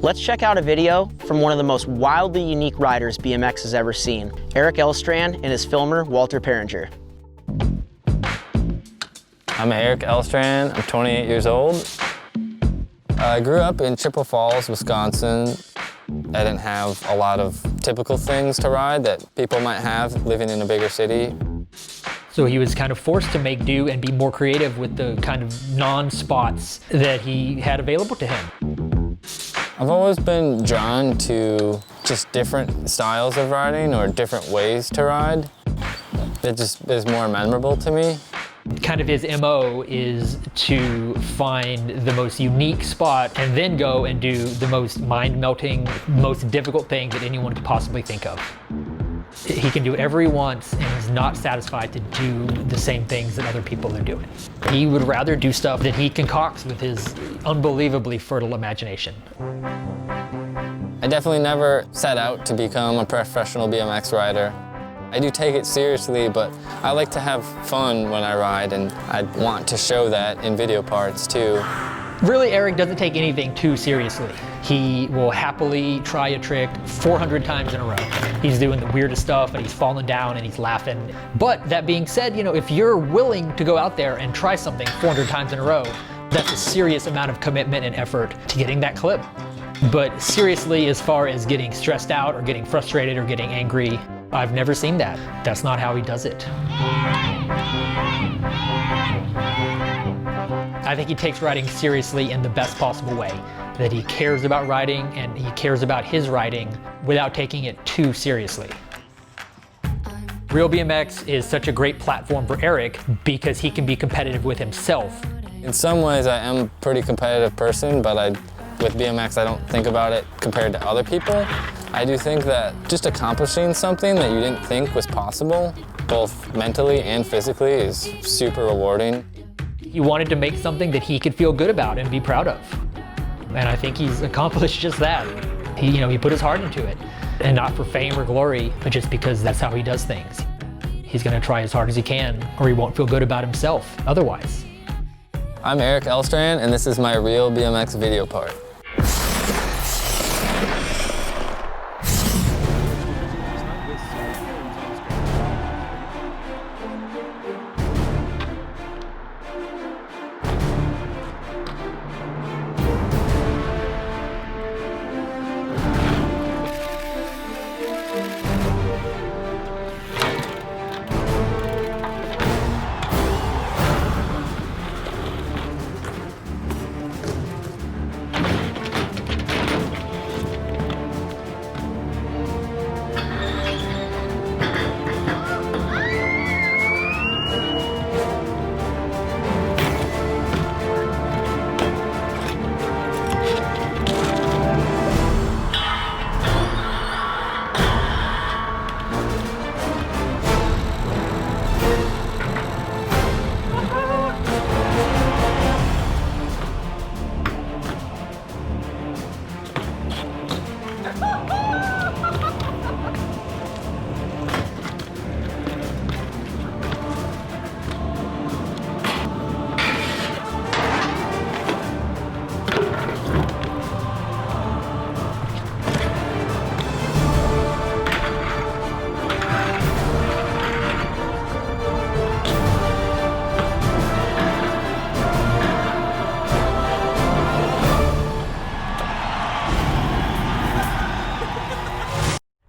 Let's check out a video from one of the most wildly unique riders BMX has ever seen, Eric Elstrand and his filmer, Walter Perringer. I'm Eric Elstrand, I'm 28 years old. I grew up in Chippewa Falls, Wisconsin. I didn't have a lot of typical things to ride that people might have living in a bigger city. So he was kind of forced to make do and be more creative with the kind of non-spots that he had available to him. I've always been drawn to just different styles of riding or different ways to ride. It just is more memorable to me. Kind of his MO is to find the most unique spot and then go and do the most mind-melting, most difficult thing that anyone could possibly think of. He can do whatever he wants and is not satisfied to do the same things that other people are doing. He would rather do stuff that he concocts with his unbelievably fertile imagination. I definitely never set out to become a professional BMX rider. I do take it seriously, but I like to have fun when I ride, and I want to show that in video parts too. Really, Eric doesn't take anything too seriously. He will happily try a trick 400 times in a row. He's doing the weirdest stuff and he's falling down and he's laughing. But that being said, you know, if you're willing to go out there and try something 400 times in a row, that's a serious amount of commitment and effort to getting that clip. But seriously, as far as getting stressed out or getting frustrated or getting angry, I've never seen that. That's not how he does it. I think he takes riding seriously in the best possible way, that he cares about riding and he cares about his riding without taking it too seriously. Real BMX is such a great platform for Eric because he can be competitive with himself. In some ways, I am a pretty competitive person, but with BMX, I don't think about it compared to other people. I do think that just accomplishing something that you didn't think was possible, both mentally and physically, is super rewarding. He wanted to make something that he could feel good about and be proud of. And I think he's accomplished just that. He put his heart into it, and not for fame or glory, but just because that's how he does things. He's gonna try as hard as he can, or he won't feel good about himself otherwise. I'm Eric Elstrand, and this is my Real BMX video part.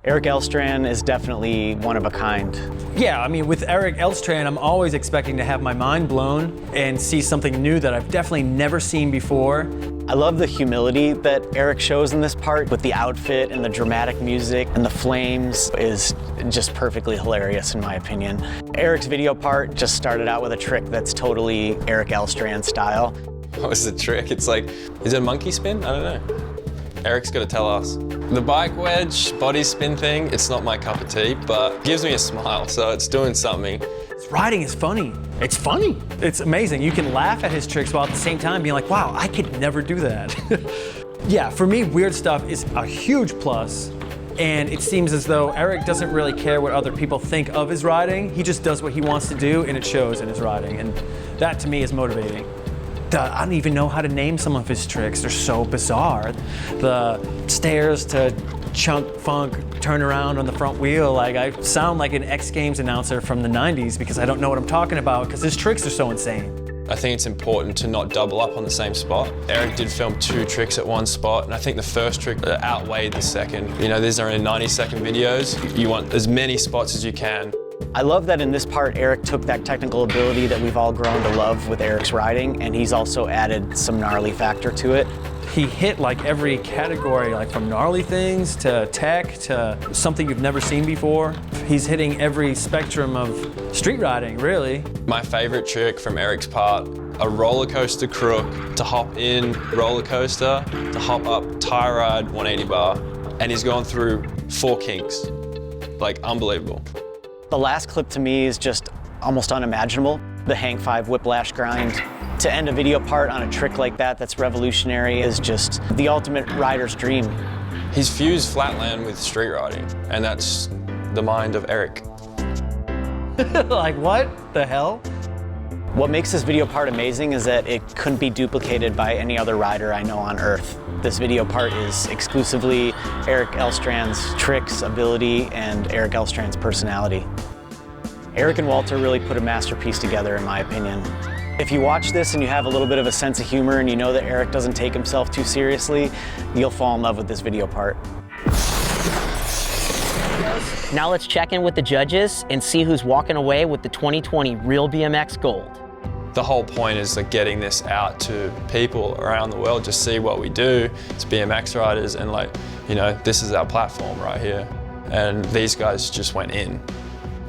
Eric Elstrand is definitely one of a kind. Yeah, I mean, with Eric Elstrand, I'm always expecting to have my mind blown and see something new that I've definitely never seen before. I love the humility that Eric shows in this part with the outfit and the dramatic music, and the flames is just perfectly hilarious in my opinion. Eric's video part just started out with a trick that's totally Eric Elstrand style. What was the trick? It's like, is it a monkey spin? I don't know. Eric's got to tell us. The bike wedge, body spin thing, it's not my cup of tea, but gives me a smile, so it's doing something. Riding is funny. It's funny. It's amazing. You can laugh at his tricks while at the same time being like, wow, I could never do that. Yeah, for me, weird stuff is a huge plus, and it seems as though Eric doesn't really care what other people think of his riding. He just does what he wants to do, and it shows in his riding, and that to me is motivating. I don't even know how to name some of his tricks. They're so bizarre. The stairs to chunk funk turn around on the front wheel. Like, I sound like an XGames announcer from the 90s because I don't know what I'm talking about because his tricks are so insane. I think it's important to not double up on the same spot. Eric did film 2 tricks at one spot, and I think the first trick outweighed the second. You know, these are only 90-second videos. You want as many spots as you can. I love that in this part, Eric took that technical ability that we've all grown to love with Eric's riding, and he's also added some gnarly factor to it. He hit like every category, like from gnarly things to tech to something you've never seen before. He's hitting every spectrum of street riding, really. My favorite trick from Eric's part, a roller coaster crook to hop in roller coaster, to hop up tie ride 180 bar. And he's gone through 4 kinks. Like, unbelievable. The last clip to me is just almost unimaginable. The hang 5 whiplash grind. To end a video part on a trick like that that's revolutionary is just the ultimate rider's dream. He's fused flatland with street riding, and that's the mind of Eric. Like, what the hell? What makes this video part amazing is that it couldn't be duplicated by any other rider I know on Earth. This video part is exclusively Eric Elstrand's tricks, ability, and Eric Elstrand's personality. Eric and Walter really put a masterpiece together, in my opinion. If you watch this and you have a little bit of a sense of humor and you know that Eric doesn't take himself too seriously, you'll fall in love with this video part. Now let's check in with the judges and see who's walking away with the 2020 Real BMX Gold. The whole point is like getting this out to people around the world, just see what we do as BMX riders, and like, you know, this is our platform right here. And these guys just went in.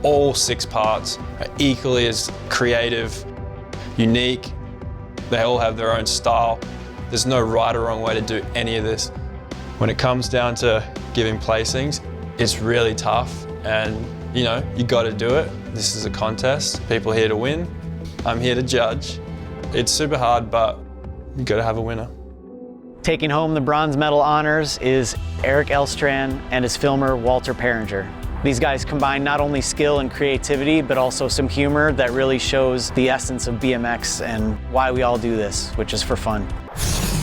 All 6 parts are equally as creative, unique. They all have their own style. There's no right or wrong way to do any of this. When it comes down to giving placings, it's really tough, and you know, you got to do it. This is a contest. People are here to win. I'm here to judge. It's super hard, but you got to have a winner. Taking home the bronze medal honors is Eric Elstrand and his filmer, Walter Perringer. These guys combine not only skill and creativity, but also some humor that really shows the essence of BMX and why we all do this, which is for fun.